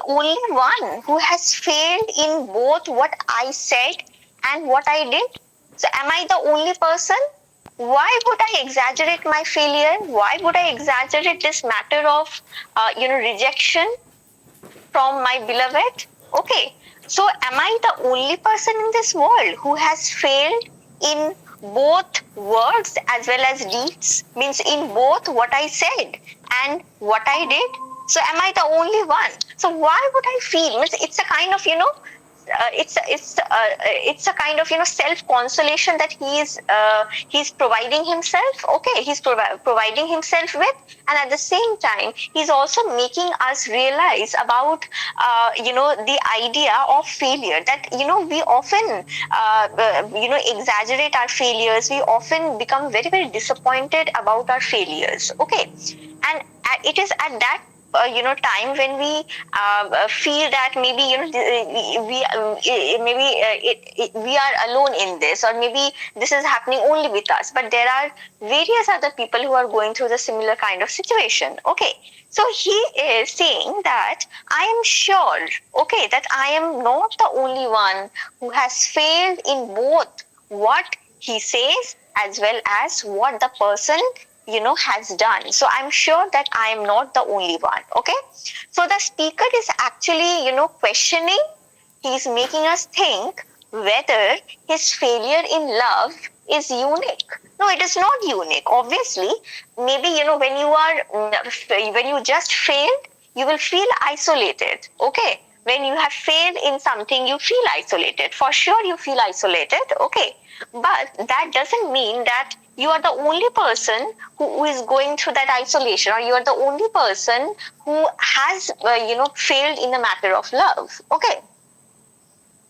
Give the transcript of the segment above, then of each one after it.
the only one who has failed in both what I said and what I did? So am I the only person? Why would I exaggerate my failure? Why would I exaggerate this matter of, rejection from my beloved? Okay, so am I the only person in this world who has failed in both words as well as deeds? Means in both what I said and what I did. So am I the only one? So why would I feel? Means it's a kind of, it's a kind of self consolation that he's providing himself. Okay, he's providing himself with, and at the same time he's also making us realize about the idea of failure, that we often exaggerate our failures. We often become very, very disappointed about our failures. Okay, and it is at that time when we feel that maybe we are alone in this, or maybe this is happening only with us, but there are various other people who are going through the similar kind of situation. Okay, so he is saying that I am sure, okay, that I am not the only one who has failed in both what he says as well as what the person has done. So I'm sure that I am not the only one. Okay, so the speaker is actually questioning. He's making us think whether his failure in love is unique. No, it is not unique. Obviously, maybe when you just failed, you will feel isolated. Okay, when you have failed in something, you feel isolated. For sure, you feel isolated. Okay, but that doesn't mean that you are the only person who is going through that isolation, or you are the only person who has failed in the matter of love. Okay,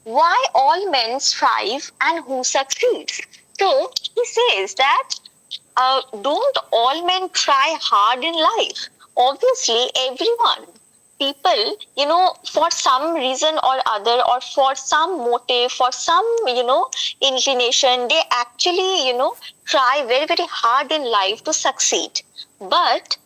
why all men strive and who succeeds? So he says that don't all men try hard in life? Obviously, everyone. People, for some reason or other, or for some motive, for some, inclination, they actually, try very, very hard in life to succeed. But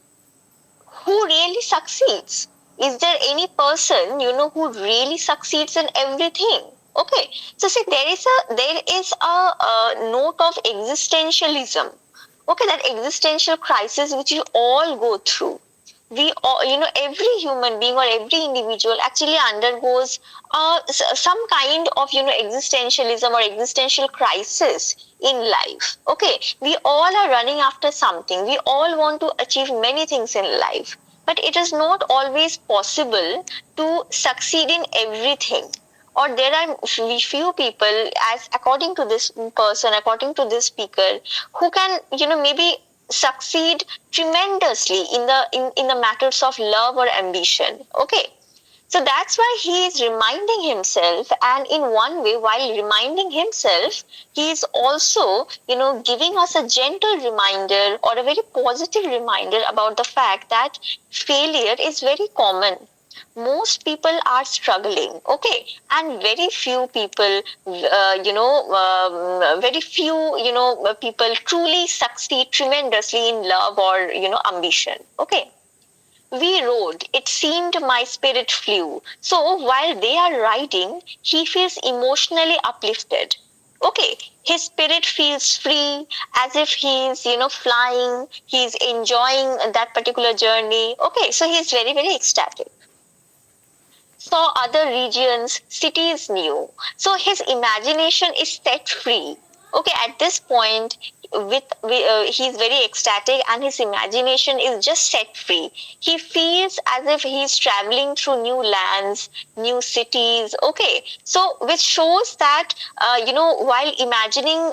who really succeeds? Is there any person, who really succeeds in everything? Okay, so see, there is a note of existentialism. Okay, that existential crisis which you all go through. We all, every human being or every individual actually undergoes some kind of existentialism or existential crisis in life. Okay, we all are running after something. We all want to achieve many things in life, but it is not always possible to succeed in everything. Or there are few people, as according to this person, according to this speaker, who can maybe succeed tremendously in the matters of love or ambition. Okay, so that's why he is reminding himself, and in one way, while reminding himself, he is also giving us a gentle reminder or a very positive reminder about the fact that failure is very common. Most people are struggling. Okay, and very few people very few people truly succeed tremendously in love or ambition. Okay, we rode, it seemed my spirit flew. So while they are riding, he feels emotionally uplifted. Okay, his spirit feels free, as if he's flying, he's enjoying that particular journey. Okay, so he's very, very ecstatic. Saw other regions, cities new. So his imagination is set free. Okay, at this point, he's very ecstatic, and his imagination is just set free. He feels as if he's traveling through new lands, new cities. Okay, so which shows that while imagining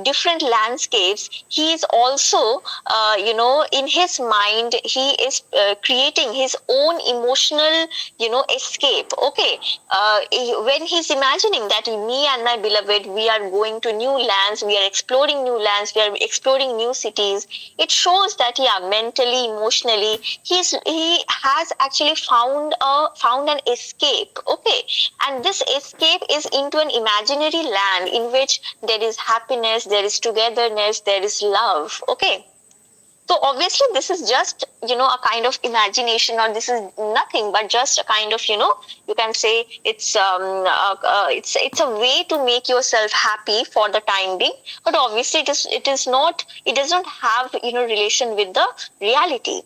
different landscapes, he is also in his mind, he is creating his own emotional escape. Okay, when he's imagining that me and my beloved, we are going to new lands, we are exploring new lands, we are exploring new cities, it shows that mentally, emotionally, he has actually found an escape. Okay, and this escape is into an imaginary land in which there is happiness, there is togetherness, there is love. Okay, So obviously this is just, a kind of imagination, or this is nothing but just a kind of, you can say it's a way to make yourself happy for the time being. But obviously it does not have, relation with the reality.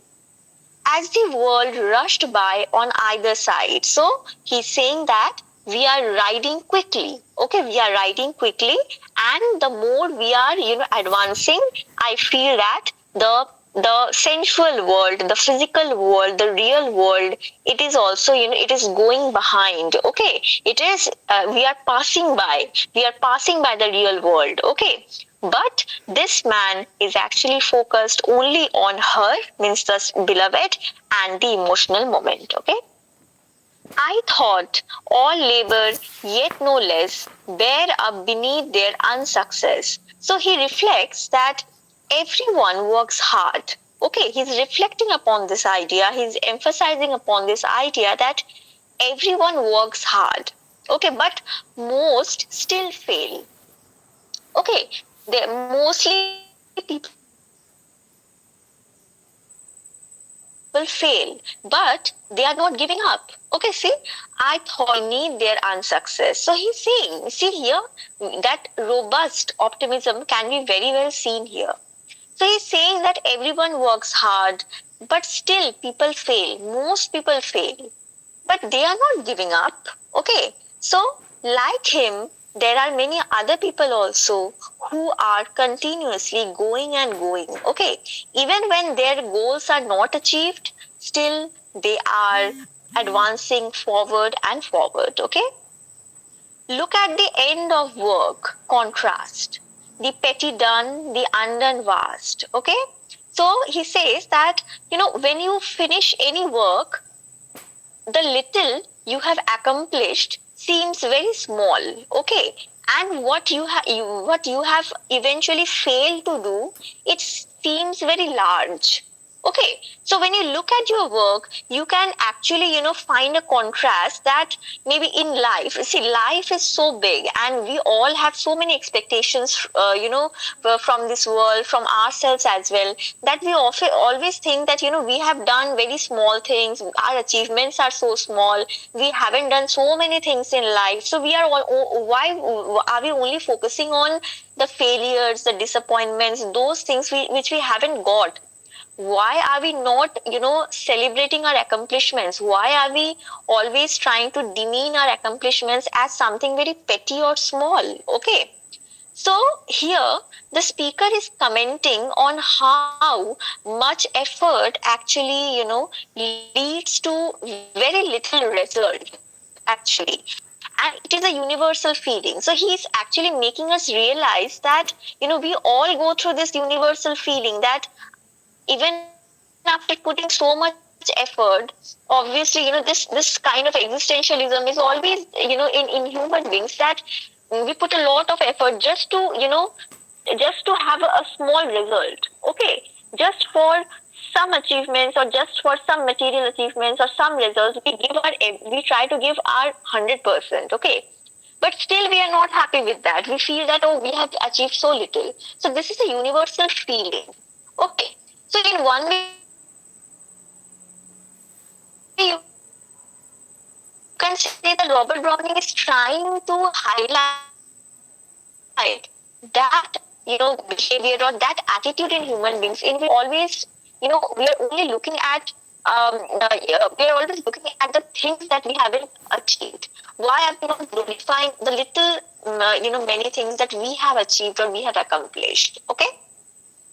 As the world rushed by on either side. So he's saying that we are riding quickly. Okay, we are riding quickly, and the more we are, advancing, I feel that the sensual world, the physical world, the real world, it is also, it is going behind. Okay, it is we are passing by the real world. Okay, but this man is actually focused only on her, means the beloved, and the emotional moment. Okay. I thought all labor, yet no less, bear up beneath their unsuccess. So he reflects that everyone works hard. Okay, he's reflecting upon this idea, he's emphasizing upon this idea that everyone works hard. Okay, but most still fail. Okay, they mostly people fail, but they are not giving up. Okay, see, I thought need their unsuccess. So he's saying, see here, that robust optimism can be very well seen here. So he's saying that everyone works hard, but still people fail. Most people fail, but they are not giving up. Okay, so like him, there are many other people also who are continuously going and going. Okay, even when their goals are not achieved, still they are advancing forward and forward. Okay, look at the end of work contrast. The petty done, the undone vast. Okay. So he says that, when you finish any work, the little you have accomplished seems very small. Okay. And what you have eventually failed to do, it seems very large. Okay, so when you look at your work, you can actually, find a contrast that maybe in life, see, life is so big and we all have so many expectations, from this world, from ourselves as well, that we often always think that, we have done very small things, our achievements are so small, we haven't done so many things in life. So why are we only focusing on the failures, the disappointments, those things which we haven't got? Why are we not, celebrating our accomplishments? Why are we always trying to demean our accomplishments as something very petty or small? Okay. So here the speaker is commenting on how much effort actually, leads to very little result actually. And it is a universal feeling. So he is actually making us realize that, we all go through this universal feeling that even after putting so much effort, obviously, this kind of existentialism is always, in human beings, that we put a lot of effort just to have a small result. Okay, just for some achievements, or just for some material achievements or some results, we try to give our 100%. Okay, but still we are not happy with that. We feel that, oh, we have achieved so little. So this is a universal feeling. Okay. So in one way you can say that Robert Browning is trying to highlight that, behavior, or that attitude in human beings, in which we are always, we are always, we are only looking at, we are always looking at the things that we haven't achieved. Why are we not glorifying the little, many things that we have achieved or we have accomplished? Okay.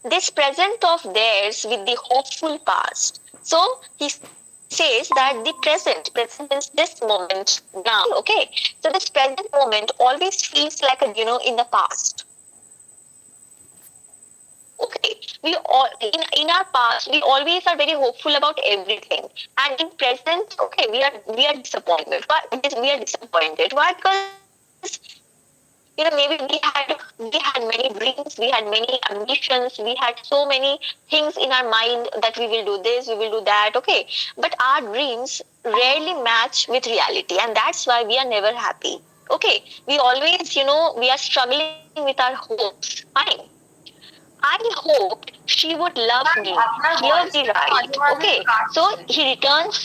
This present of theirs with the hopeful past. So he says that the present means this moment now. Okay. So this present moment always feels like in the past. Okay. We all in our past we always are very hopeful about everything. And in present, okay, we are disappointed. Why we are disappointed? Why? Because maybe we had many dreams, we had many ambitions, we had so many things in our mind that we will do this, we will do that. Okay, but our dreams rarely match with reality, and that's why we are never happy. Okay, we always, we are struggling with our hopes. Fine. I hoped she would love me. Here's the right. Okay, so he returns.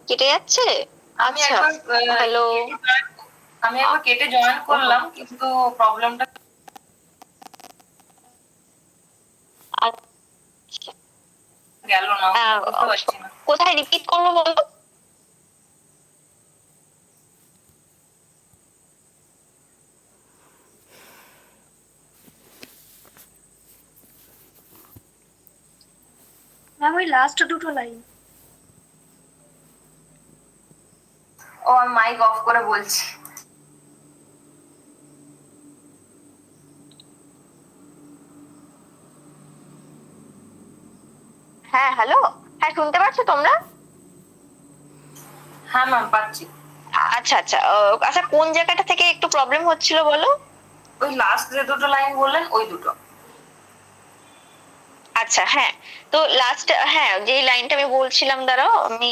কেটে যাচ্ছে? আচ্ছা, hello, আমি একবার কেটে join করলাম, কিন্তু প্রবলেমটা গেল না, বুঝতে পারছি না কোথায় রিপিট করবো বলো? ম্যাম ওই লাস্ট দুটো লাইন। ও আমি মাইক অফ করে বলছি। হ্যাঁ হ্যালো, হ্যাঁ শুনতে পাচ্ছ তোমরা? হ্যাঁ ম্যাম পাচ্ছি। আচ্ছা আচ্ছা আচ্ছা, কোন জায়গাটা থেকে একটু প্রবলেম হচ্ছিল বলো? ওই লাস্ট যে দুটো লাইন বললেন ওই দুটো। আচ্ছা হ্যাঁ, তো লাস্ট হ্যাঁ যে লাইনটা আমি বলছিলাম, দাঁড়াও আমি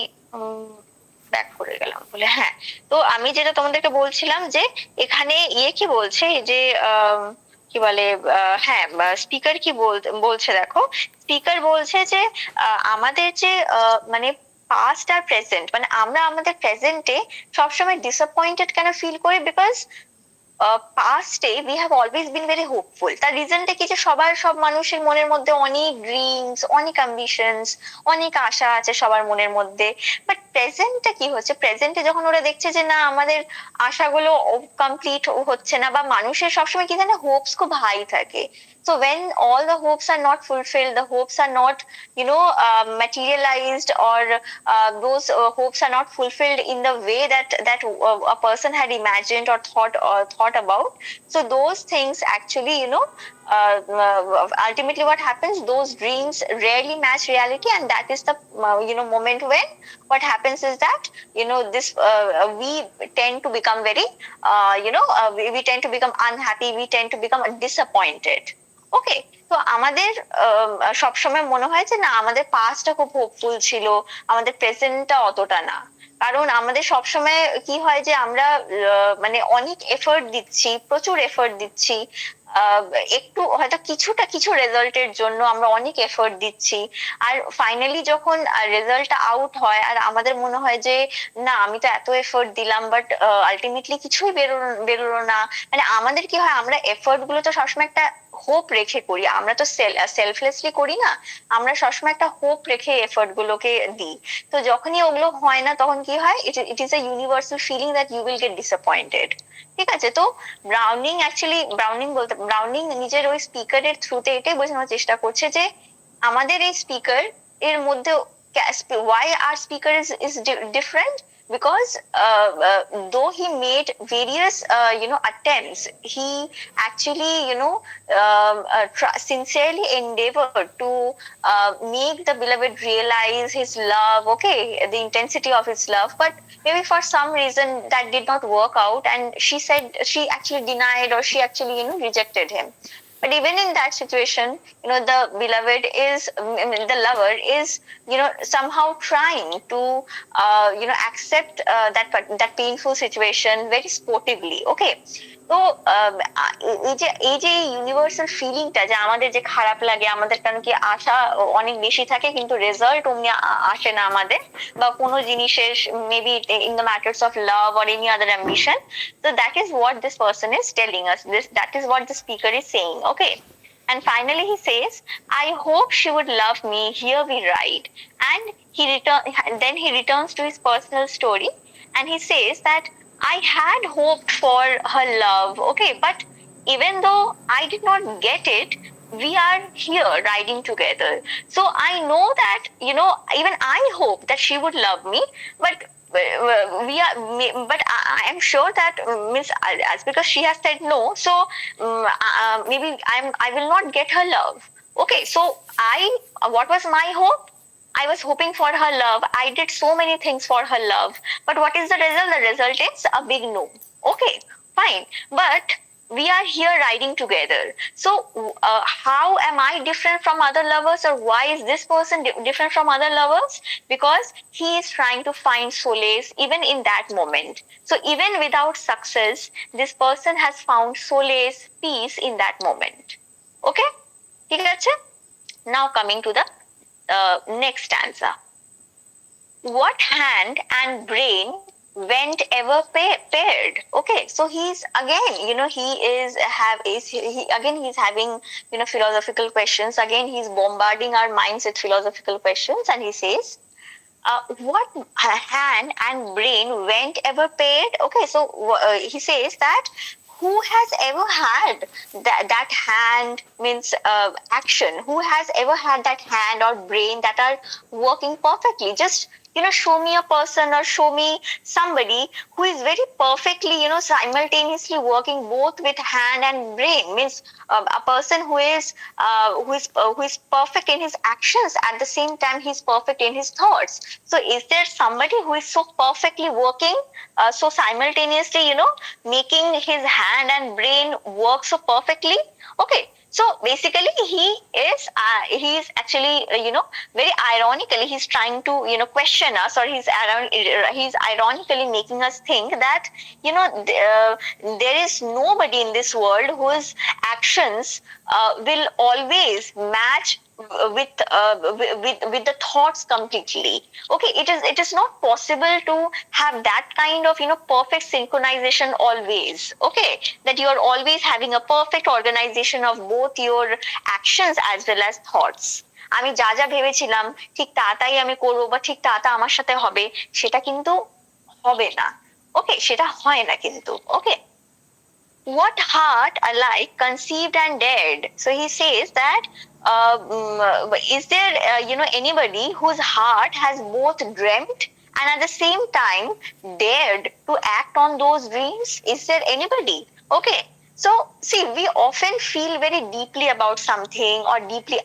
ব্যাক করে গেলাম বলে। হ্যাঁ, তো আমি যেটা তোমাদেরকে বলছিলাম যে এখানে কি বলছে যে কি বলে, হ্যাঁ স্পিকার কি বলছে দেখো, স্পিকার বলছে যে আমাদের যে মানে পাস্ট আর প্রেজেন্ট, মানে আমরা আমাদের প্রেজেন্টে সবসময় ডিসঅ্যাপয়েন্টেড কেন ফিল করি, বিকজ পাস্টে we have always been very hopeful. তার রিজনটা কি, যে সব মানুষের মনের মধ্যে অনেক ড্রিমস, অনেক অ্যাম্বিশনস, অনেক আশা আছে সবার মনের মধ্যে। বাট প্রেজেন্টটা কি হচ্ছে, প্রেজেন্টে যখন ওরা দেখছে যে না আমাদের আশাগুলো কমপ্লিট হচ্ছে না, বা মানুষের সবসময় কি জানে হোপস খুব হাই থাকে। So when all the hopes are not fulfilled, the hopes are not, materialized, or those hopes are not fulfilled in the way that a person had imagined or thought about. So those things actually, ultimately what happens, those dreams rarely match reality, and that is the moment when what happens is that this we tend to become very we tend to become unhappy, we tend to become disappointed. ওকে, তো আমাদের সবসময় মনে হয় যে না আমাদের পাস্টটা খুব hopeful ছিল, আমাদের প্রেজেন্টটা অতটা না। কারণ আমাদের সবসময় কি হয় যে আমরা মানে অনেক এফোর্ট দিচ্ছি, প্রচুর এফোর্ট দিচ্ছি, একটু হয়তো কিছু রেজাল্টের জন্য আমরা অনেক এফোর্ট দিচ্ছি, আর ফাইনালি যখন রেজাল্টটা আউট হয় আর আমাদের মনে হয় যে না আমি তো এত এফোর্ট দিলাম, বাট আলটিমেটলি কিছুই বেরোলো না। মানে আমাদের কি হয়, আমরা এফোর্ট গুলো তো সবসময় একটা হোপ রেখে করি, আমরা তো সেলফলেসলি করি না, আমরা সবসময় একটা হোপ রেখে এফোর্ট গুলোকে দিই। তো যখনই ওগুলো হয় না তখন কি হয়, it is a universal feeling that you will get disappointed. ঠিক আছে, তো ব্রাউনিং নিজের ওই স্পিকারের থ্রুতে এটাই বোঝানোর চেষ্টা করছে যে আমাদের এই স্পিকার এর মধ্যে why our speaker is different, because though he made various attempts, he actually sincerely endeavored to make the beloved realize his love, okay, the intensity of his love, but maybe for some reason that did not work out, and she actually denied, or she actually rejected him. But even in that situation, the beloved is, the lover is, somehow trying to accept that painful situation very sportively. Okay, তো এই যে universal ফিলিংটা, যে আমাদের যে খারাপ লাগে, আমাদের কারণ কি আশা অনেক বেশি থাকে কিন্তু রেজাল্ট অমনি আসে না আমাদের, বা কোনো জিনিসের maybe in the matters of love or any other ambition. So that is what this person is telling us, that is what the speaker is saying. Okay, and finally he says, I hope she would love me, here we write. And then he returns to his personal story, and he says that I had hoped for her love, okay, but even though I did not get it, we are here riding together. So I know that, even I hope that she would love me, but I am sure that means, as because she has said no, so maybe I will not get her love. Okay, so what was my hope? I was hoping for her love. I did so many things for her love, but what is the result? The result is a big no. Okay, fine, but we are here riding together. So how am I different from other lovers, or why is this person different from other lovers? Because he is trying to find solace even in that moment. So even without success, this person has found solace, peace in that moment. Okay, ঠিক আছে? Now coming to the next stanza. What hand and brain went ever paired? Okay, so he's again, he's having, philosophical questions. Again, he's bombarding our minds with philosophical questions, and he says, what hand and brain went ever paired? Okay, so he says that who has ever had that hand, means action, who has ever had that hand or brain that are working perfectly? Just show me a person or show me somebody who is very perfectly, simultaneously working both with hand and brain. Means a person who is perfect in his actions, at the same time he's perfect in his thoughts. So is there somebody who is so perfectly working, so simultaneously, making his hand and brain work so perfectly? Okay, so basically he is actually, very ironically, he's trying to, question us, or he's ironically making us think that, there is nobody in this world whose actions will always match with the thoughts completely. Okay, it is not possible to have that kind of, perfect synchronization always. Okay, that you are always having a perfect organization of both your actions as well as thoughts. আমি যা যা ভেবেছিলাম ঠিক তাই আমি করব, বা ঠিক তা আমার সাথে হবে, সেটা কিন্তু হবে না। ওকে, সেটা হয় না কিন্তু। ওকে, what heart alike conceived and dared? So he says that is there anybody whose heart has both dreamt and at the same time dared to act on those dreams? Is there anybody? Okay, so see, we often feel very deeply about something or deeply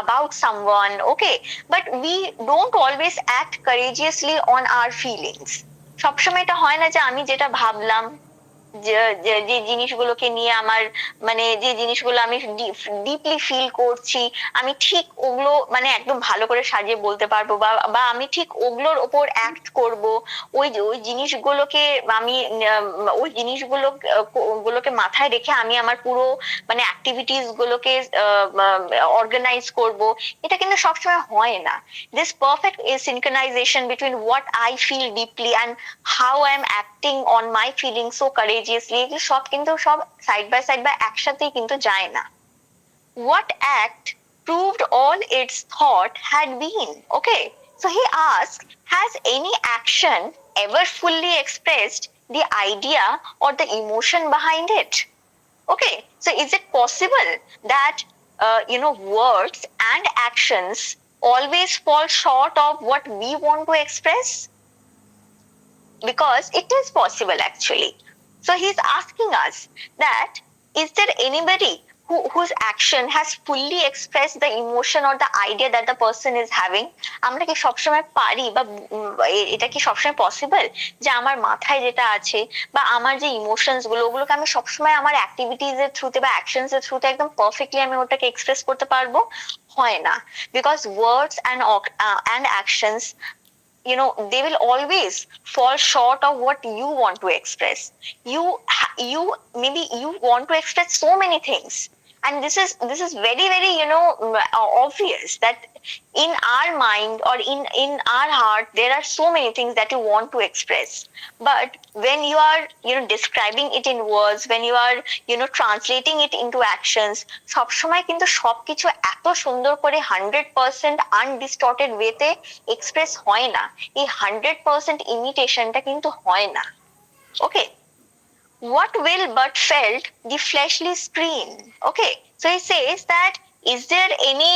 about someone. Okay, but we don't always act courageously on our feelings. সবসময় এটা হয় না যে আমি যেটা ভাবলাম, যে জিনিসগুলোকে নিয়ে আমার, মানে যে জিনিসগুলো আমি ডিপলি ফিল করছি, আমি ঠিক ওগুলো মানে একদম ভালো করে সাজিয়ে বলতে পারবো, বা আমি ঠিক ওগুলোর ওপর অ্যাক্ট করব। ওই জিনিসগুলোকে আমি ওই জিনিসগুলোকে মাথায় রেখে আমি আমার পুরো মানে অ্যাক্টিভিটিস গুলোকে অর্গানাইজ করব। এটা কিন্তু সবসময় হয় না। This perfect synchronization between what I feel deeply and how I am acting on my feelings so courageously, সব কিন্তু সব সাইড বাই সাইড বা একসাথেই কিন্তু যায় না। What act proved all its thought had been? Okay, so he asked, has any action ever fully expressed the idea or the emotion behind it? Okay, so is it possible that words and actions always fall short of what we want to express? Because it is possible actually. So he's asking us that is there anybody whose action has fully expressed the emotion or the idea that the person is having? আমরা কি সবসময় পারি, বা এটা কি সবসময় possible যে আমার মাথায় যেটা আছে বা আমার যে ইমোশনস ওগুলোকে আমি সবসময় আমার অ্যাক্টিভিটিজ এর থ্রুতে বা অ্যাকশনস এর থ্রুতে একদম পারফেক্টলি আমি ওটাকে এক্সপ্রেস করতে পারবো? হয় না। Because words and actions, they will always fall short of what you want to express. Maybe you want to express so many things, and this is very very obvious that in our mind or in our heart there are so many things that you want to express, but when you are describing it in words, when you are translating it into actions, সব সময় কিন্তু সবকিছু এত সুন্দর করে 100% আনডিস্টর্টেড ওয়েতে express হয় না। এই 100% ইমিটেশনটা কিন্তু হয় না। ওকে, what will but felt the fleshly screen? Okay, so he says that is there any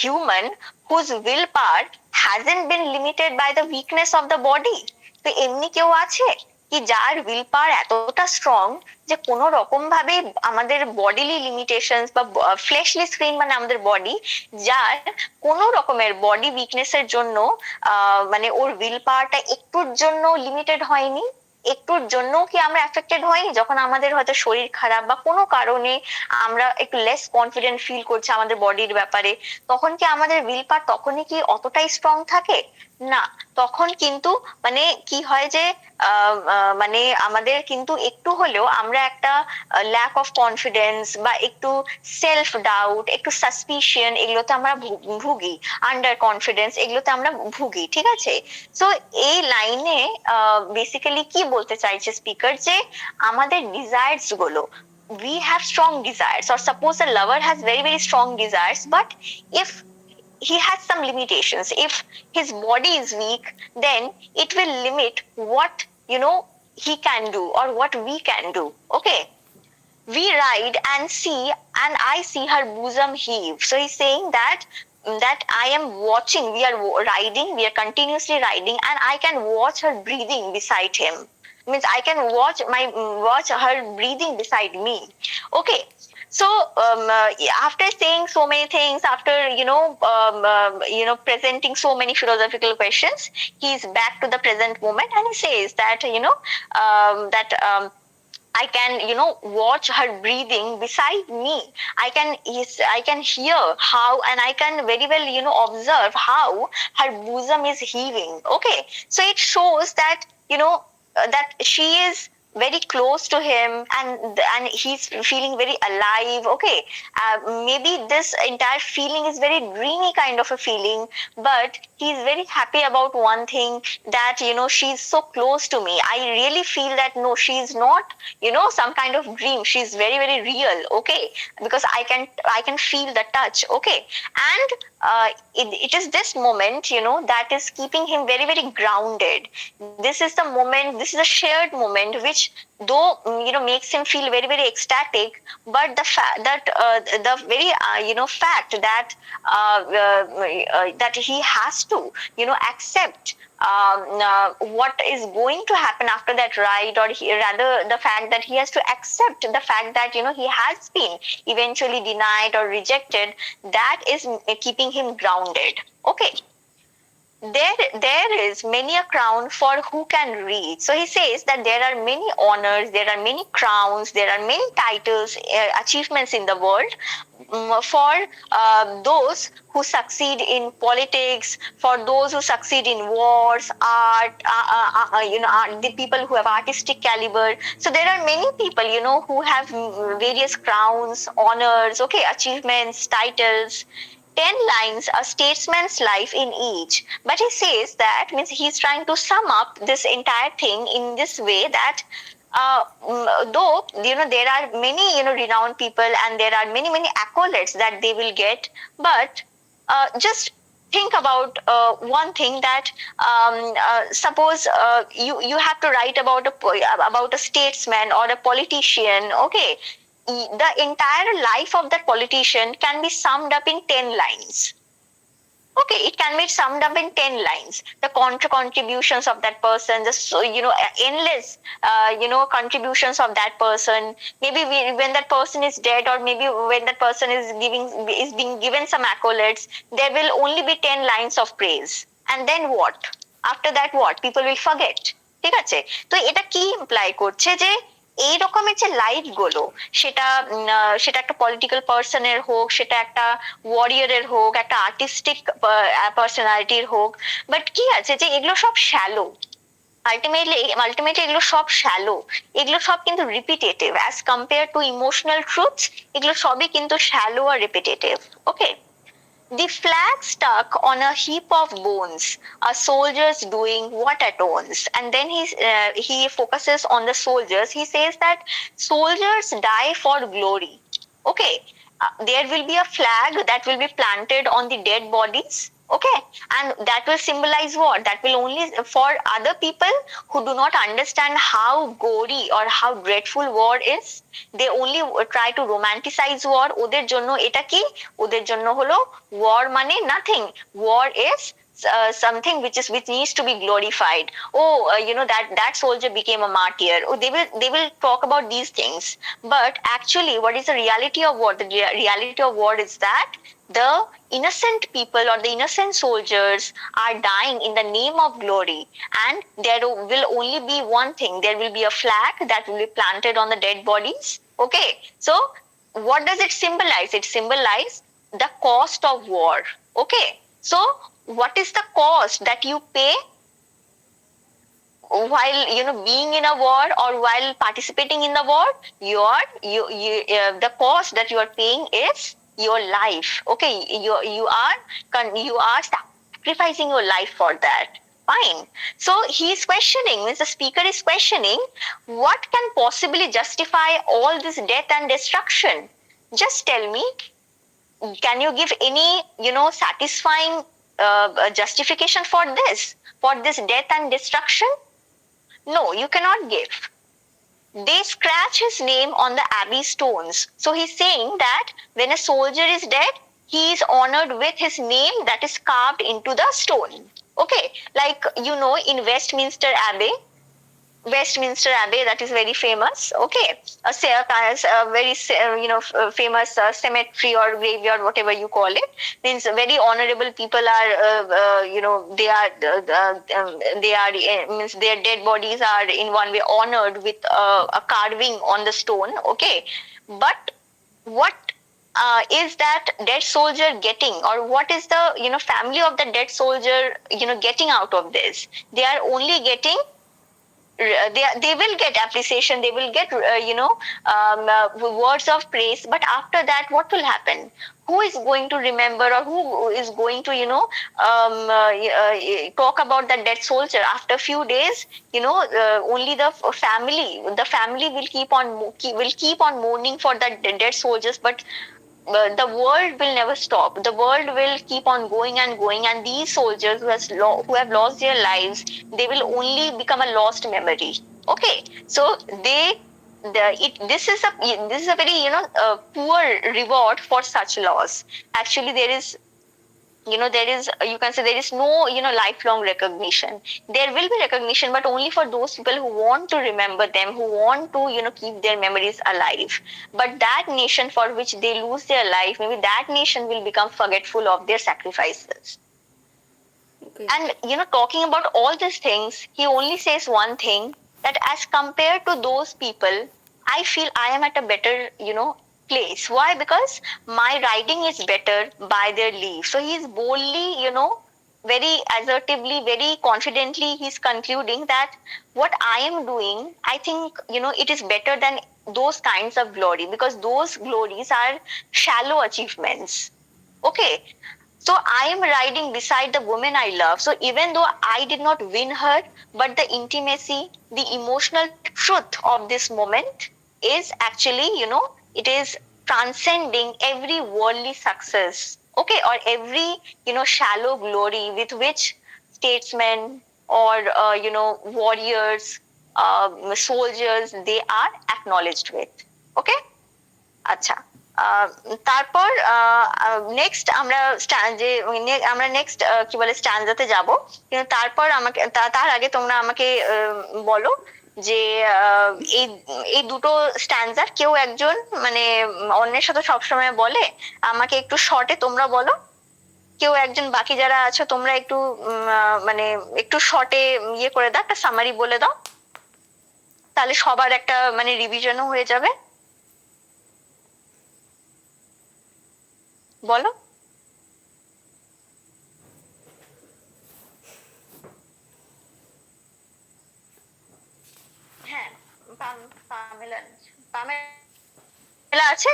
human whose willpower hasn't been limited by the weakness of the body? তো এমনি কেউ আছে কি যার উইল পাওয়ার এতটা স্ট্রং যে কোনো রকম ভাবে আমাদের বডিলি লিমিটেশনস বা ফ্লেশলি স্ক্রিন মানে আমাদের বডি, যার কোনো রকমের বডি উইকনেসের জন্য মানে ওর উইল পাওয়ারটা একটুর জন্য লিমিটেড হয়নি? একটুর জন্য কি আমরা এফেক্টেড হয়নি? যখন আমাদের হয়তো শরীর খারাপ বা কোনো কারণে আমরা একটু লেস কনফিডেন্ট ফিল করছি আমাদের বডির ব্যাপারে, তখন কি আমাদের উইল পাওয়ার তখনই কি অতটাই স্ট্রং থাকে? না, তখন কিন্তু মানে কি হয় যে মানে আমাদের কিন্তু একটু হলেও আমরা একটা ল্যাক অফ কনফিডেন্স বা একটু সেলফ ডাউট, একটু সাসপিশন, এগুলোতে আমরা ভুগি, আন্ডার কনফিডেন্স, এগুলোতে আমরা ভুগি, ঠিক আছে? সো এই লাইনে বেসিক্যালি কি বলতে চাইছে স্পিকার, যে আমাদের ডিজায়ার্স গুলো, we have strong desires, or suppose a lover has very very strong desires, but if he has some limitations, if his body is weak, then it will limit what he can do or what we can do. Okay, we ride and see, and I see her bosom heave. So he's saying that I am watching, we are riding, we are continuously riding, and I can watch her breathing beside him. Means I can watch her breathing beside me. Okay, so after saying so many things, after presenting so many philosophical questions, he is back to the present moment, and he says that that I can watch her breathing beside me. I can hear how, and I can very well observe how her bosom is heaving. Okay, so it shows that that she is very close to him, and he's feeling very alive. Okay, maybe this entire feeling is very dreamy kind of a feeling, but he's very happy about one thing, that she's so close to me. I really feel that no, she's not some kind of dream, she's very very real. Okay, because I can feel the touch. Okay, and it is this moment that is keeping him very very grounded. This is the moment, this is a shared moment, which though makes him feel very very ecstatic, but the fact that the very fact that that he has to accept what is going to happen after that ride, or rather the fact that he has to accept the fact that he has been eventually denied or rejected, that is keeping him grounded. Okay, there is many a crown for who can reach. So he says that there are many honors, there are many crowns, there are many titles, achievements in the world, for those who succeed in politics, for those who succeed in wars, art, the people who have artistic caliber. So there are many people who have various crowns, honors, okay, achievements, titles. 10 lines, a statesman's life in each. But he says that, means he's trying to sum up this entire thing in this way, that though there are many renowned people, and there are many many accolades that they will get, but just think about one thing, that suppose you have to write about a statesman or a politician. Okay, the entire life of that politician can be summed up in 10 lines. Okay, it can be summed up in 10 lines. The contributions of that person, the endless contributions of that person. Maybe when that person is dead, or maybe when that person is being given some accolades, there will only be 10 lines of praise. And then what? After that what? People will forget. ঠিক আছে? তো এটা কি imply করছে, যে এই রকমের যে লাইফ গুলো, সেটা একটা পলিটিক্যাল পার্সনের হোক, সেটা একটা ওয়ারিয়রের হোক, একটা আর্টিস্টিক পার্সোনালিটির হোক, বাট কি আছে যে এগুলো সব শ্যালো। আলটিমেটলি এগুলো সব শ্যালো, এগুলো সব কিন্তু repetitive as compare to emotional truths. এগুলো সবই কিন্তু শ্যালো আর repetitive. Okay, the flag stuck on a heap of bones, a soldiers doing what at once. And then he focuses on the soldiers. He says that soldiers die for glory. Okay, there will be a flag that will be planted on the dead bodies. Okay, and that will symbolize what? That will only for other people who do not understand how gory or how dreadful war is. They only try to romanticize war. ওদের জন্য এটা কি? ওদের জন্য হলো war মানে nothing. War is something which needs to be glorified. That soldier became a martyr. They will talk about these things, but actually what is the reality of war? The reality of war is that the innocent people or the innocent soldiers are dying in the name of glory, and there will only be one thing. There will be a flag that will be planted on the dead bodies. Okay, so what does it symbolize? It symbolizes the cost of war. Okay, so what is the cost that you pay while being in a war or while participating in the war, the cost that you are paying is your life. Okay, you are sacrificing your life for that. Fine. So he's questioning, means the speaker is questioning, what can possibly justify all this death and destruction? Just tell me, can you give any satisfying justification for this death and destruction? No, you cannot give. They scratch his name on the abbey stones. So he's saying that when a soldier is dead, he is honored with his name that is carved into the stone. Okay, like in Westminster Abbey, that is very famous. Okay, a very famous cemetery or graveyard, whatever you call it. Means very honorable people are, means their dead bodies are in one way honored with a carving on the stone. Okay, but what is that dead soldier getting, or what is the family of the dead soldier getting out of this? They are only getting, they will get appreciation, they will get words of praise, but after that what will happen? Who is going to remember, or who is going to talk about the dead soldier? After a few days, only the family will keep on mourning for the dead soldiers, but the world will never stop. The world will keep on going and going, and these soldiers who have lost their lives, they will only become a lost memory. Okay, so this is a very poor reward for such loss. Actually, there is you can say there is no lifelong recognition. There will be recognition, but only for those people who want to remember them, who want to keep their memories alive. But that nation for which they lose their life, maybe that nation will become forgetful of their sacrifices. Okay. And talking about all these things, he only says one thing, that as compared to those people, I feel I am at a better place. Why? Because my writing is better by their leave. So he is boldly, very assertively, very confidently, he's concluding that what I am doing, I think, it is better than those kinds of glory, because those glories are shallow achievements. Okay. So I am riding beside the woman I love. So even though I did not win her, but the intimacy, the emotional truth of this moment is actually, it is transcending every worldly success, okay, or every shallow glory with which statesmen or warriors, soldiers, they are acknowledged with. Okay, আচ্ছা, তারপর next আমরা next কি বলে স্ট্যান্ডাতে যাব, কিন্তু তারপর আমাকে তার আগে তোমরা আমাকে বলো যে এই দুটো স্ট্যান্ডার কেউ একজন মানে অন্যের সাথে সবসময় বলে, আমাকে একটু শর্টে তোমরা বলো, কেউ একজন, বাকি যারা আছো তোমরা একটু মানে একটু শর্টে করে দাও, একটা সামারি বলে দাও, তাহলে সবার একটা মানে রিভিশনও হয়ে যাবে। বলো। হ্যাঁ, পামেলা আছে?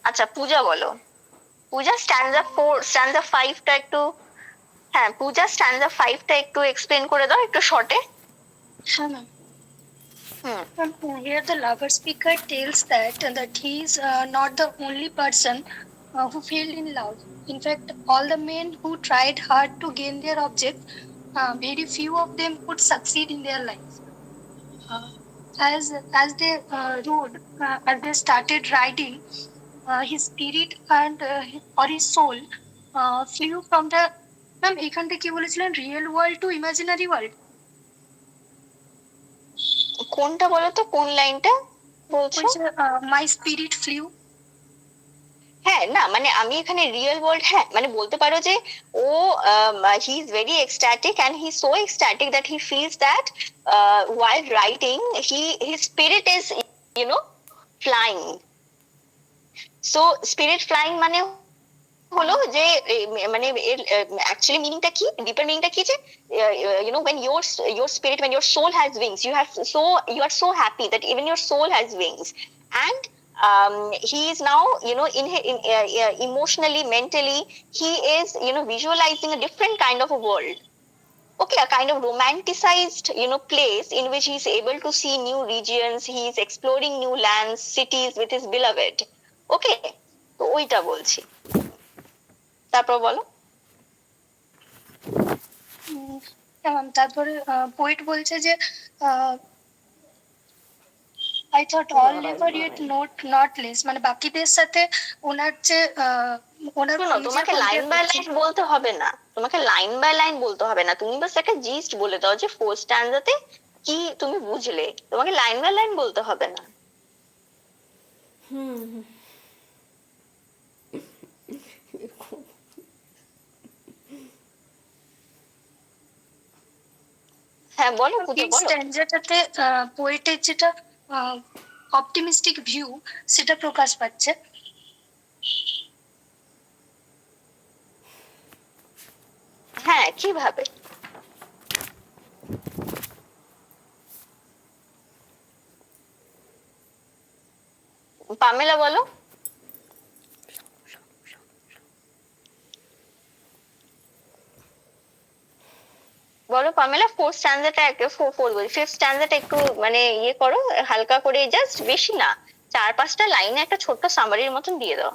আচ্ছা, পূজা বলো। পূজা স্ট্যান্ডা 4 স্ট্যান্ডা 5টা একটু, হ্যাঁ পূজা স্ট্যান্ডা 5টা একটু এক্সপ্লেন করে দাও একটু শর্টে। হ্যাঁ ma'am. Here the lover speaker tells that he is not the only person who failed in love. In fact, all the men who tried hard to gain their object, very few of them would succeed in their lives. As they rode, as they started riding, his spirit and or his soul flew from the, ma'am এখানটা কি বলেছিলেন, real world to imaginary world? কোনটা বলো তো, কোন লাইনটা বলছো? My spirit flew. হ্যাঁ, না মানে আমি এখানে রিয়েল ওয়ার্ল্ড, হ্যাঁ মানে বলতে পারো যে ও he is very ecstatic and he so ecstatic that he feels that while writing his spirit is flying. So spirit flying মানে হলো যে মানে এর অ্যাকচুয়ালি মিনিংটা কি, ডিপার মিনিংটা কি যে when your spirit, when your soul has wings, you are so happy that even your soul has wings. And he is now emotionally, mentally, he is visualizing a different kind of a world. Okay, a kind of romanticized place in which he is able to see new regions, he is exploring new lands, cities with his beloved. Okay, তো ওইটা বলছি। তারপর বলো। তারপরে poet বলছে যে I thought all never yet not less, মানে বাকিদের সাথে ওনার যে ওনার শোনো, তোমাকে লাইন বাই লাইন বলতে হবে না, তোমাকে লাইন বাই লাইন বলতে হবে না, তুমি বাস একটা জিস্ট বলে দাও যে ফোর্থ স্ট্যান্ডাতে কি তুমি বুঝলে, তোমাকে লাইন বাই লাইন বলতে হবে না। হ্যাঁ বলো পূজা, বলো। স্ট্যান্ডারটাতে পোয়েটের যেটা অপটিমিস্টিক ভিউ সেটা প্রকাশ পাচ্ছে। হ্যাঁ, কিভাবে? পামেলা বলো। বলো পামেলা, ফোর্থ স্ট্যান্ডারটা একটু ফিফথ স্ট্যান্ডারটা একটু মানে ইয়ে করো, হালকা করে, জাস্ট বেশি না, 4-5টা লাইনে একটা ছোট্ট সামারির মতন দিয়ে দাও।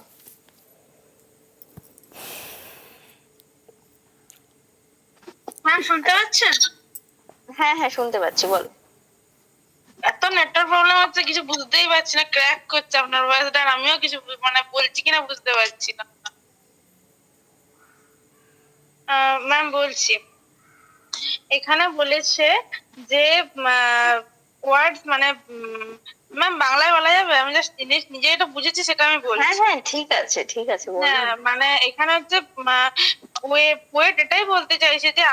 ম্যাম শুনতে পাচ্ছেন? হ্যাঁ হ্যাঁ শুনতে পাচ্ছি, বলো। এত নেটওয়ার্ক প্রবলেম হচ্ছে, কিছু বুঝতেই পারছি না, ক্র্যাক করছে আপনার ভয়েসটা, আর আমিও কিছু মানে বলছি কিনা বুঝতে পারছি না। ম্যাম বলছি, এখানে বলেছে যে ওয়ার্ডস মানে ম্যাম বাংলায় বলা যাবে? আমি জাস্ট নিজে এটা বুঝেছি সেটা আমি বলছি। হ্যাঁ হ্যাঁ ঠিক আছে ঠিক আছে, বলো। হ্যাঁ, মানে এখানে হচ্ছে পোয়েট এটাই বলতে চাইছে যে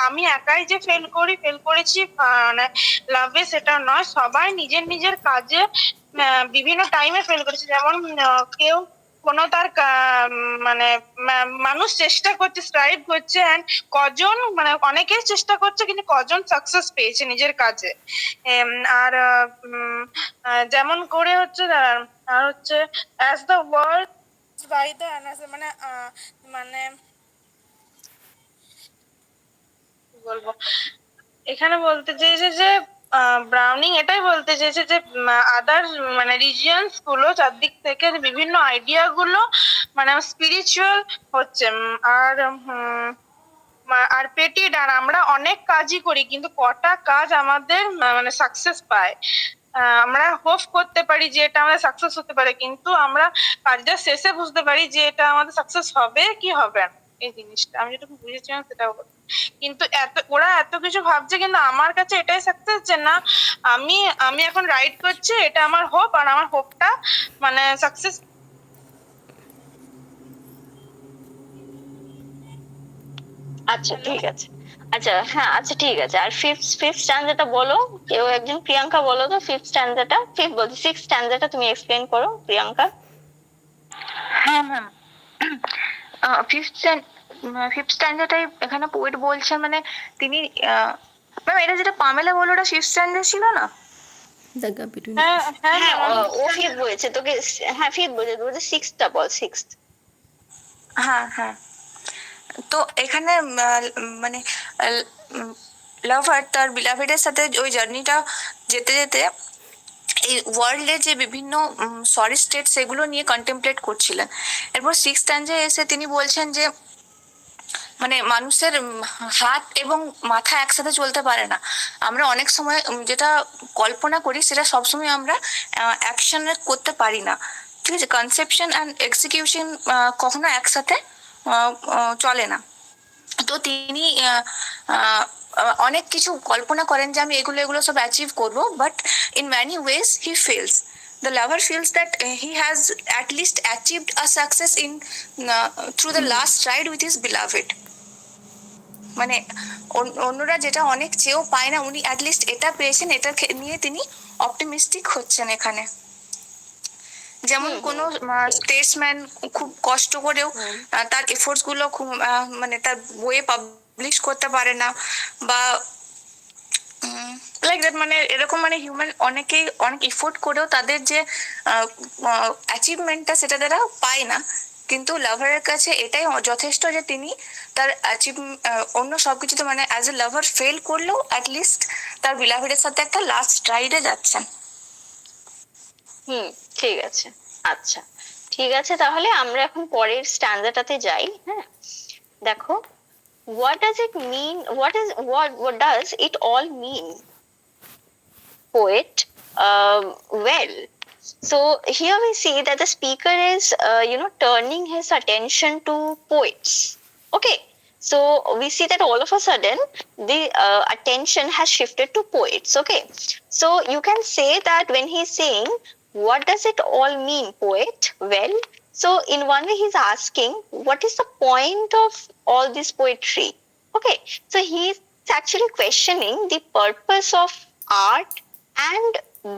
আমি একাই যে ফেল করেছি মানে লাভে, সেটা নয়, সবাই নিজের নিজের কাজে বিভিন্ন টাইমে ফেল করেছে। যেমন কেউ কোনো তার মানে মানুষ চেষ্টা করছে, স্ট্রাইভ করছে, এন্ড কজন মানে অনেকেই চেষ্টা করছে কিন্তু কজন সাকসেস পেয়েছে নিজের কাজে। আর যেমন করে হচ্ছে আর হচ্ছে as the world by the মানে মানে বলবো, এখানে বলতে চেয়েছে যে ব্রাউনিং এটাই বলতে চেয়েছে যে আদার মানে রিজিয়ন্স গুলো চারদিক থেকে বিভিন্ন আইডিয়া গুলো মানে স্পিরিচুয়াল হচ্ছে। আর পেটিড, আর আমরা অনেক কাজই করি কিন্তু কটা কাজ আমাদের মানে সাকসেস পায়। আমরা হোপ করতে পারি যে এটা আমাদের সাকসেস হতে পারে, কিন্তু আমরা কাজটা শেষে বুঝতে পারি যে এটা আমাদের সাকসেস হবে কি হবে না। এই জিনিসটা আমি যেটুকু বুঝেছিলাম সেটা, কিন্তু ওরা এত কিছু ভাবছে, কিন্তু আমার কাছে এটাই সাকসেস যে না, আমি এখন রাইড করছি, এটা আমার হোপ, আর আমার হোপটা মানে সাকসেস। আচ্ছা ঠিক আছে, আচ্ছা হ্যাঁ আচ্ছা ঠিক আছে। আর ফিফথ স্ট্যান্ডারটা বলো, কেউ একজন, প্রিয়াঙ্কা বলো তো ফিফথ স্ট্যান্ডারটা, ফিফথ বলছি সিক্স স্ট্যান্ডারটা তুমি এক্সপ্লেন করো প্রিয়াঙ্কা। হ্যাঁ ম্যাম, ফিফথ স্ট্যান্ডার্ডটাই এখানে পোয়েট বলছেন, মানে তিনি ম্যাম এটা যেটা পামেলা বললো ওটা ফিফথ স্ট্যান্ডার্ড ছিল না? হ্যাঁ হ্যাঁ হ্যাঁ ও ফিফথ বলেছে তোকে, হ্যাঁ ফিফথ বলেছে, সিক্সটা বল, সিক্সথ। হ্যাঁ হ্যাঁ, তো এখানে মানে লাভার তার বিলাভেডের সাথে ওই জার্নিটা যেতে যেতে এই ওয়ার্ল্ডের যে বিভিন্ন সরি স্টেট সেগুলো নিয়ে কন্টেমপ্লেট করছিলেন। এরপর সিক্স স্ট্যান্ডার্ডে এসে তিনি বলছেন যে মানে মানুষের হাত এবং মাথা একসাথে চলতে পারে না। আমরা অনেক সময় যেটা কল্পনা করি সেটা সবসময় আমরা অ্যাকশনে করতে পারি না, ঠিক আছে? কনসেপশন অ্যান্ড এক্সিকিউশন কখনো একসাথে চলে না। তো তিনি অনেক কিছু কল্পনা করেন যে আমি এগুলো সব অ্যাচিভ করবো, but in many ways he fails. The lover feels that he has at least achieved a success in through the last ride with his beloved. মানে অন্যরা যেটা অনেক চেয়েও পায় না, উনি অ্যাটলিস্ট এটা পেয়েছেন, এটা নিয়ে তিনি অপটিমিস্টিক হচ্ছেন এখানে। যেমন কোনো স্টেটসম্যান খুব কষ্ট করেও তার এফোর্টস গুলো খুব মানে তার বইয়ে পাবলিশ করতে পারে না, বা লাইক দ্যাট, মানে এরকম মানে হিউম্যান অনেকেই অনেক এফোর্ট করেও তাদের যে অ্যাচিভমেন্টটা সেটা তারা পায় না। কিন্তু লাভারের কাছে এটাই যথেষ্ট যে তিনি তার অন্য সবকিছুতে মানে অ্যাজ এ লাভার ফেল করলেও অ্যাটলিস্ট তার বিলাভেডের সাথে একটা লাস্ট রাইডে যাচ্ছেন। ঠিক আছে, আচ্ছা ঠিক আছে, তাহলে আমরা এখন পরের স্ট্যান্ডাটাতে যাই। হ্যাঁ, দেখো, what does it mean, what does it all mean, poet? Well, so here we see that the speaker is turning his attention to poets. Okay, so we see that all of a sudden the attention has shifted to poets. Okay, so you can say that when he's saying what does it all mean, poet? Well, so in one way he's asking what is the point of all this poetry. Okay, so he's actually questioning the purpose of art and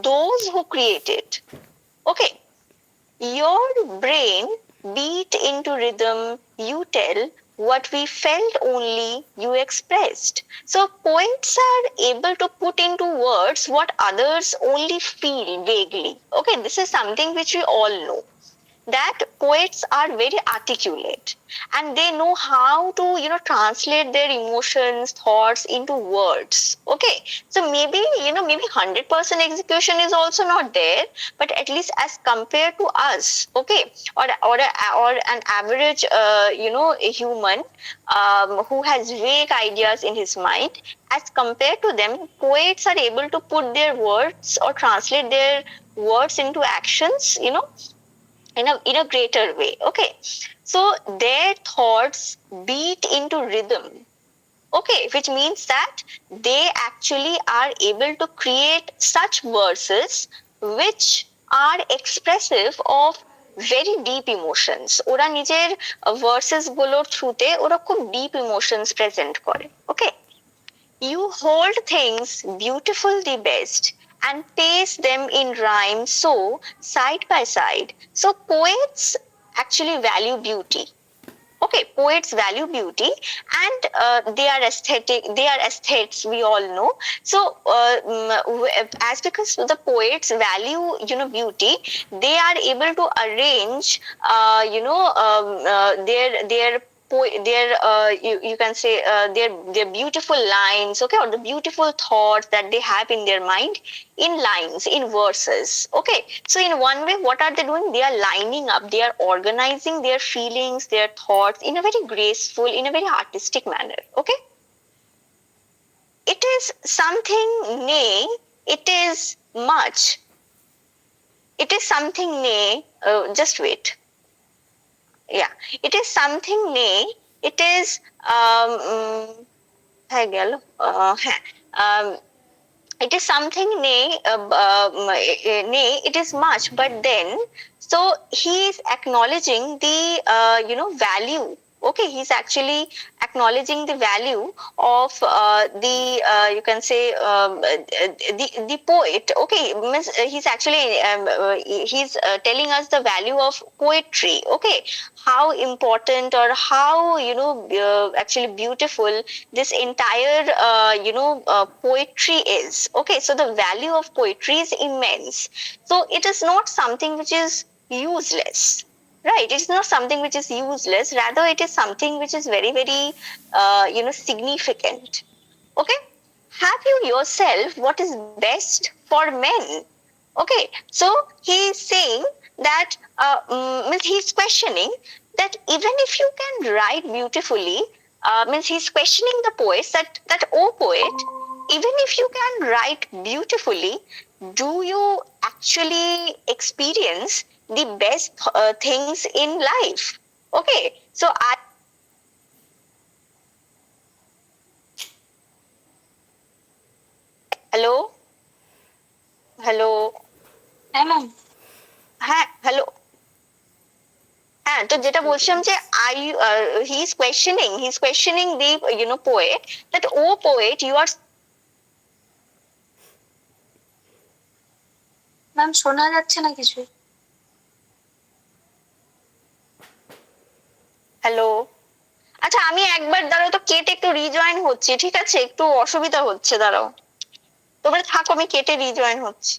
those who create it. Okay, your brain beat into rhythm, you tell what we felt only you expressed. So poets are able to put into words what others only feel vaguely. Okay, this is something which we all know, that poets are very articulate and they know how to translate their emotions, thoughts into words. Okay, so maybe maybe 100% execution is also not there, but at least as compared to us, okay, or an average a human who has vague ideas in his mind, as compared to them, poets are able to put their words or translate their words into actions, in a greater way. Okay, so their thoughts beat into rhythm. Okay, which means that they actually are able to create such verses which are expressive of very deep emotions. ওরা নিজের versus গুলোর থ্রুতে ওরা খুব deep emotions present করে। ওকে, you hold things beautiful the best and paste them in rhyme, so side by side. So poets actually value beauty. Okay, poets value beauty, and they are aesthetes, we all know. So as because the poets value beauty, they are able to arrange you can say their beautiful lines, okay, or the beautiful thoughts that they have in their mind in lines, in verses. Okay, so in one way what are they doing? They are lining up, they are organizing their feelings, their thoughts in a very graceful, in a very artistic manner. Okay, it is something, nay, it is much, it is something, nay, just wait. Yeah, it is something, nay, it is it is something, nay, nay, it is much, but then, so he is acknowledging the value. Okay, he's actually acknowledging the value of the you can say the poet. Okay, he's actually he's telling us the value of poetry. Okay, how important or how actually beautiful this entire poetry is. Okay, so the value of poetry is immense. So it is not something which is useless. Right, it's not something which is useless, rather it is something which is very, very significant. Okay, have you yourself what is best for men? Okay, so he is saying that he's questioning that even if you can write beautifully, he's questioning the poets that oh poet, even if you can write beautifully, do you actually experience the best things in life? Okay, so hello, হ্যাঁ hello, হ্যাঁ, তো যেটা বলছিলাম যে he is questioning the poet that oh poet, you are ma'am শোনা যাচ্ছে না কিছু। হ্যালো, আচ্ছা আমি একবার দাঁড়াও তো, কেটে একটু রিজয়েন হচ্ছে, ঠিক আছে? একটু অসুবিধা হচ্ছে, দাঁড়াও তোমরা থাকো, আমি কেটে রিজয়েন হচ্ছি।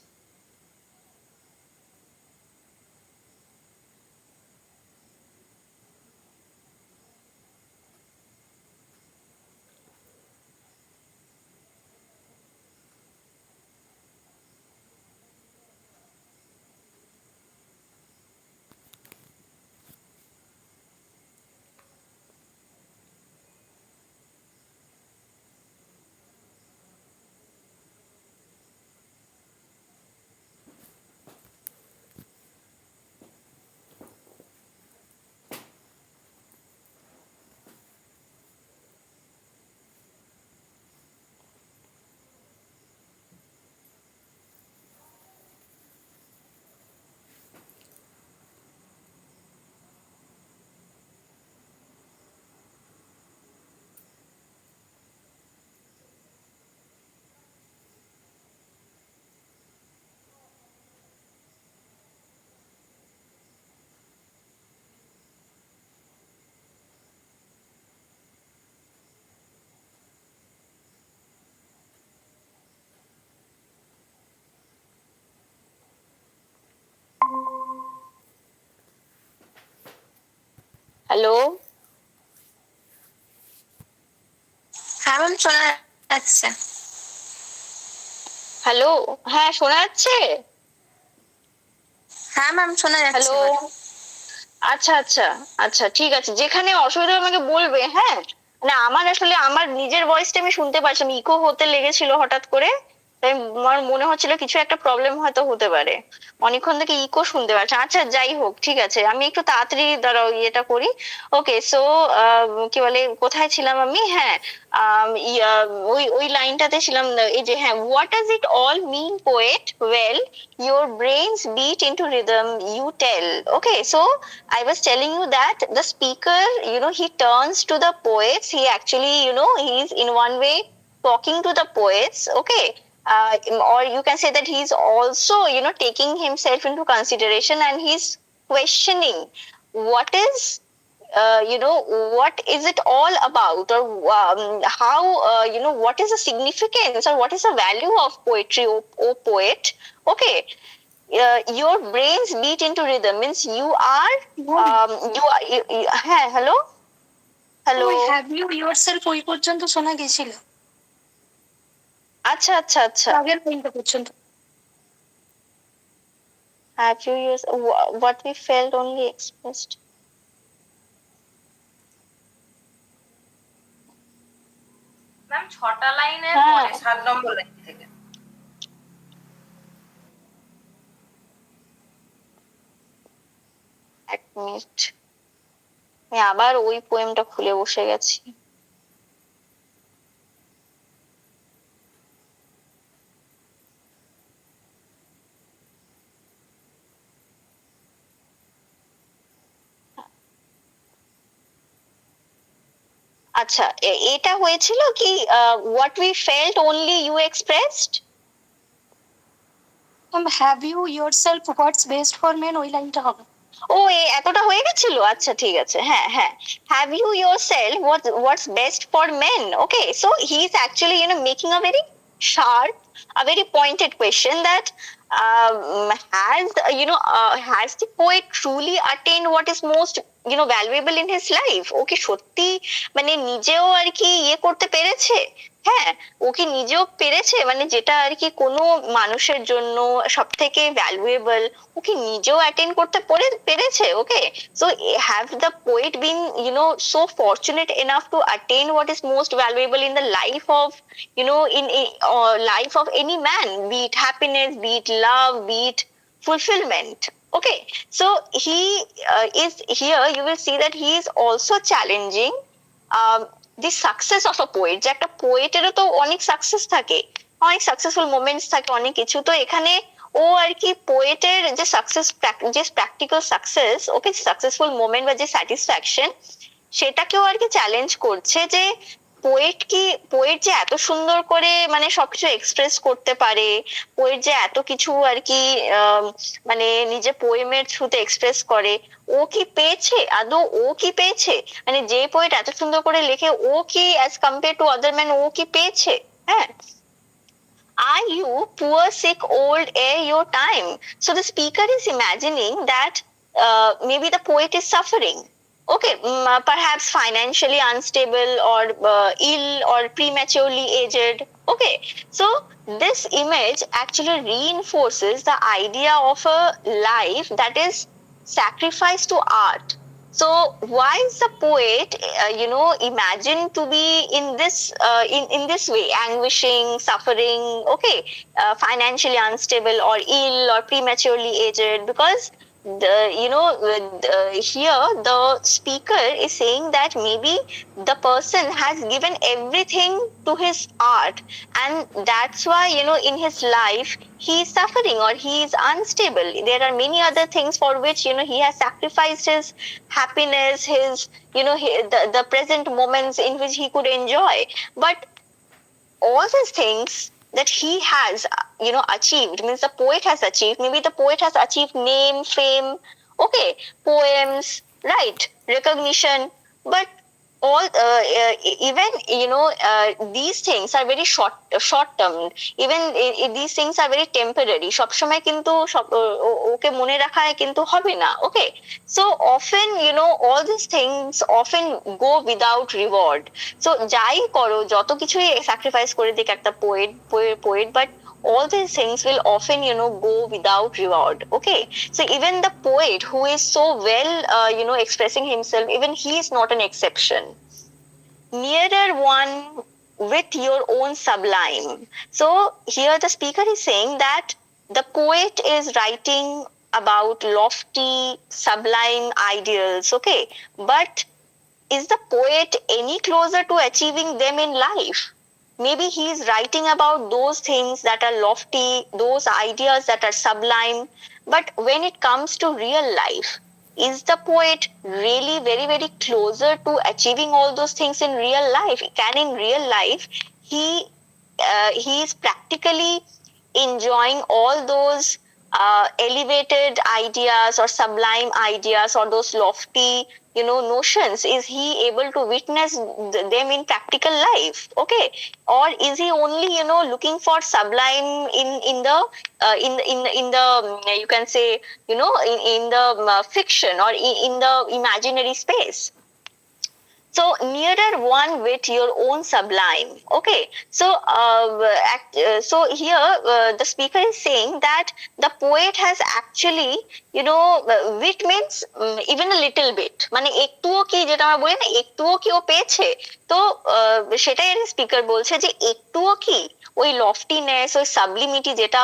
হ্যালো, হ্যাঁ ম্যাম, শোনা যাচ্ছে। হ্যালো, হ্যাঁ শোনা যাচ্ছে? হ্যাঁ ম্যাম, শোনা যাচ্ছে হ্যালো, এবার। আচ্ছা আচ্ছা আচ্ছা, ঠিক আছে, যেখানে অসুবিধা হবে আমাকে বলবে, হ্যাঁ? মানে আমার আসলে আমার নিজের ভয়েসটা আমি শুনতে পাচ্ছিলাম, ইকো হতে লেগেছিল হঠাৎ করে, তাই আমার মনে হচ্ছিল কিছু একটা প্রবলেম হয়তো হতে পারে, অনেকক্ষণ থেকে ইকো শুনতে পাচ্ছি। আচ্ছা যাই হোক, ঠিক আছে, আমি একটু তাড়াতাড়ি দাঁড়াও ইয়েটা করি। ওকে, সো কি বলে, কোথায় ছিলাম আমি? হ্যাঁ, ওই ওই লাইনটাতে ছিলাম, এই যে হ্যাঁ, what does it all mean poet, well your brains beat into rhythm, you tell. Okay, so I was telling you that the speaker, he turns to the poets. He actually, he's in one way talking to the poets. Okay. Or you can say that he's also, taking himself into consideration, and he's questioning what is, what is it all about, or how, what is the significance, or what is the value of poetry, oh poet. Okay, your brains beat into rhythm means you are, হ্যাঁ, hello hello, ওই have you yourself ওই পর্যন্ত শোনা গেছিল, আচ্ছা আচ্ছা আচ্ছা, আগের পয়েন্টটা পর্যন্ত। have you used what we felt only expressed? Ma'am 6টা লাইনের হ্যাঁ। পরে 7 নম্বর লাইন থেকে। এক মিনিট, আমি আবার ওই পোয়েমটা খুলে বসে গেছি। আচ্ছা, এটা হয়েছিল কি, what we felt only you expressed? Have you yourself what's best for men, ওই লাইনটা হবে। ও, এতটা হয়ে গেছিল, আচ্ছা ঠিক আছে, হ্যাঁ হ্যাঁ, have you yourself what's best for men. Okay, so he is actually, making a very sharp, a very pointed question that, has the poet truly attained what is most, valuable in his life? ওকে সত্যি মানে নিজেও আর কি ইয়ে করতে পেরেছে? হ্যাঁ, ও কি নিজেও পেরেছে, মানে যেটা আর কি কোনো মানুষের জন্য সব থেকে ভ্যালুয়েবল, ও কি নিজেও অ্যাটেন্ড করতে পেরেছে? Okay, so have the poet been, so fortunate enough to attain what is most valuable in the life of, in life of any man, be it happiness, be it love, be it fulfillment. Okay, so he is here, you will see that he is also challenging the success of a poet. যে একটা পোয়েটেরও তো অনেক success থাকে, অনেক successful moments থাকে, অনেক কিছু। তো এখানে ও আর কি পোয়েটের যে সাকসেস, যে প্র্যাকটিক্যাল সাকসেস, ওকে সাকসেসফুল মোমেন্ট বা যে স্যাটিসফ্যাকশন, সেটাকেও আর কি চ্যালেঞ্জ করছে যে পোয়েট যে এত সুন্দর করে মানে সবকিছু এক্সপ্রেস করতে পারে, পোয়েট যে এত কিছু আর কি মানে নিজে পোয়েমের থ্রুতে এক্সপ্রেস করে, ও কি পেয়েছে আদৌ? ও কি পেয়েছে? মানে যে পোয়েট এত সুন্দর করে লেখে, ও কি as compare to other man ও কি পেয়েছে? হ্যাঁ, are you poor sick old ere your time? So the speaker is imagining that maybe the poet is suffering, okay, perhaps financially unstable or ill or prematurely aged. Okay, so this image actually reinforces the idea of a life that is sacrificed to art. So why is the poet imagined to be in this in this way, anguishing, suffering, okay, financially unstable or ill or prematurely aged? Because here the speaker is saying that maybe the person has given everything to his art, and that's why in his life he is suffering or he is unstable. There are many other things for which he has sacrificed his happiness, his the present moments in which he could enjoy. But all these things that he has achieved, means the poet has achieved, maybe the poet has achieved name, fame, okay, poems, right, recognition, but all even these things are very short term, even these things are very temporary, সব সময় কিন্তু ওকে মনে রাখা কিন্তু হবে না, okay. So often all these things often go without reward. So যাই করো, যত কিছুই স্যাক্রিফাইস করে দিক একটা poet, but all these things will often go without reward, okay. So even the poet who is so well expressing himself, even he is not an exception. Nearer one with your own sublime. So here the speaker is saying that the poet is writing about lofty, sublime ideals, okay, but is the poet any closer to achieving them in life? Maybe he is writing about those things that are lofty, those ideas that are sublime, but when it comes to real life, is the poet really very, very closer to achieving all those things in real life? Can in real life he is practically enjoying all those elevated ideas or sublime ideas or those lofty notions? Is he able to witness them in practical life, okay, or is he only looking for sublime in the you can say in the fiction or in the imaginary space? So nearer one with your own sublime, okay. So so here the speaker is saying that the poet has actually wit means even a little bit, মানে একটুও কি, যেটা আমরা বলি না একটুও কি ও পেয়েছে, তো সেটাই স্পিকার বলছে যে একটুও কি ওই লফটিনেস, ওই সাবলিমিটি যেটা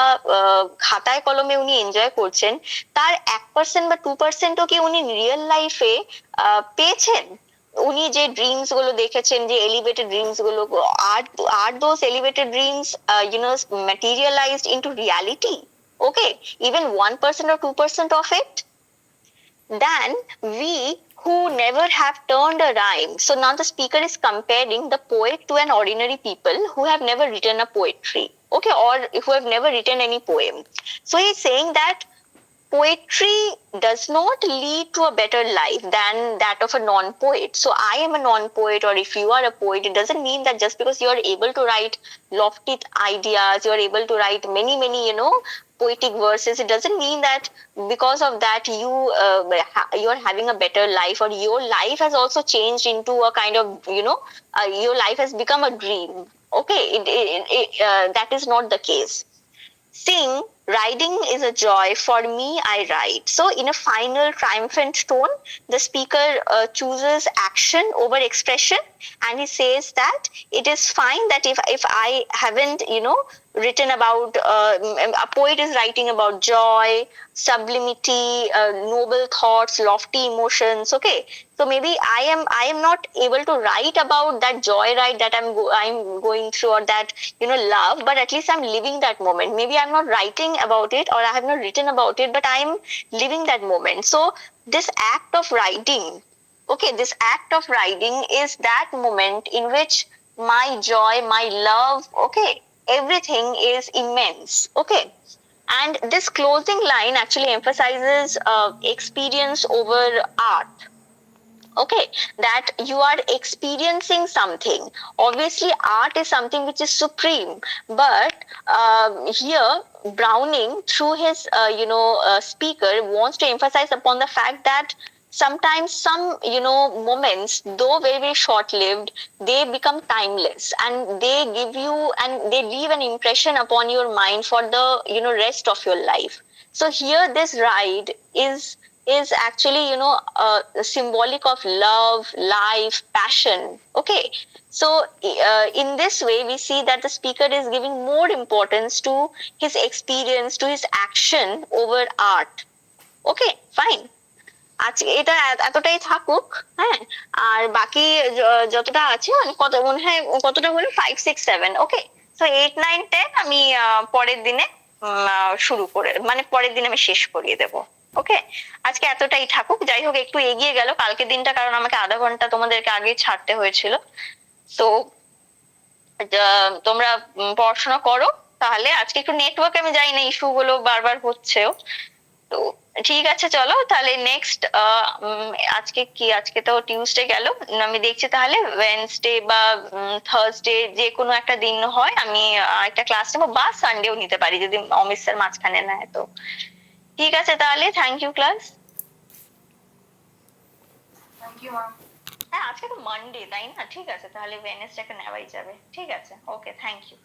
খাতায় কলমে উনি এনজয় করছেন, তার 1% বা 2%ও কি উনি রিয়েল লাইফে পেয়েছেন? উনি যে ড্রিমস গুলো দেখেছেন, যে এলিভেটেড ড্রিমস গুলো, আর those elevated dreams materialized into reality, okay, even 1% or 2% of it? Then we who never have turned a rhyme. So now the speaker is comparing the poet to an ordinary people who have never written a poetry, okay, or who have never written any poem. So he's saying that poetry does not lead to a better life than that of a non-poet. So I am a non-poet, or if you are a poet, it doesn't mean that just because you are able to write lofty ideas, you are able to write many poetic verses, it doesn't mean that because of that you are having a better life, or your life has also changed into a kind of your life has become a dream, okay. That is not the case. Sing, riding is a joy, for me I ride. So in a final triumphant tone, the speaker chooses action over expression, and he says that it is fine that if I haven't written about a poet is writing about joy, sublimity, noble thoughts, lofty emotions, okay. So maybe I am not able to write about that joy ride that I'm going through, or that love, but at least I'm living that moment. Maybe I'm not writing about it, or I have not written about it, but I'm living that moment. So this act of writing, okay, this act of writing is that moment in which my joy, my love, okay, everything is immense, okay. And this closing line actually emphasizes experience over art, okay, that you are experiencing something. Obviously art is something which is supreme, but here Browning through his speaker wants to emphasize upon the fact that sometimes some moments, though very very short lived, they become timeless, and they give you and they leave an impression upon your mind for the rest of your life. So here this ride is actually symbolic of love, life, passion, okay. So in this way we see that the speaker is giving more importance to his experience, to his action over art, okay, fine. আজকে এটা এতটাই থাকুক, হ্যাঁ। আর বাকি যতটা আছে মানে কত মনে হয় কতটা হলো 5, 6, 7, ওকে। তো 8, 9, 10 আমি পরের দিনে শুরু করে মানে পরের দিন আমি শেষ করিয়ে দেব, ওকে। আজকে এতটাই থাকুক, যাই হোক একটু এগিয়ে গেল কালকের দিনটা, কারণ আমাকে আধা ঘন্টা তোমাদেরকে আগে ছাড়তে হয়েছিল। তো তোমরা পড়াশোনা করো তাহলে। আজকে একটু নেটওয়ার্ক আমি জানি না ইস্যু গুলো বারবার হচ্ছেও, তো ঠিক আছে চলো তাহলে নেক্সট আজকে কি, আজকে তো টিউসডে গেল, আমি দেখছি তাহলে ওয়েডনেসডে বা থার্সডে যে কোনো একটা দিন হয় আমি একটা ক্লাস নেবো, বা সানডেও নিতে পারি যদি অমিত স্যার মাঝখানে নেয়। তো ঠিক আছে তাহলে, thank you class. Thank you ma'am. হ্যাঁ আজকে তো মানডে তাই না, ঠিক আছে তাহলে ওয়েডনেসডে একটা নেওয়াই যাবে, ঠিক আছে, ওকে, থ্যাংক ইউ।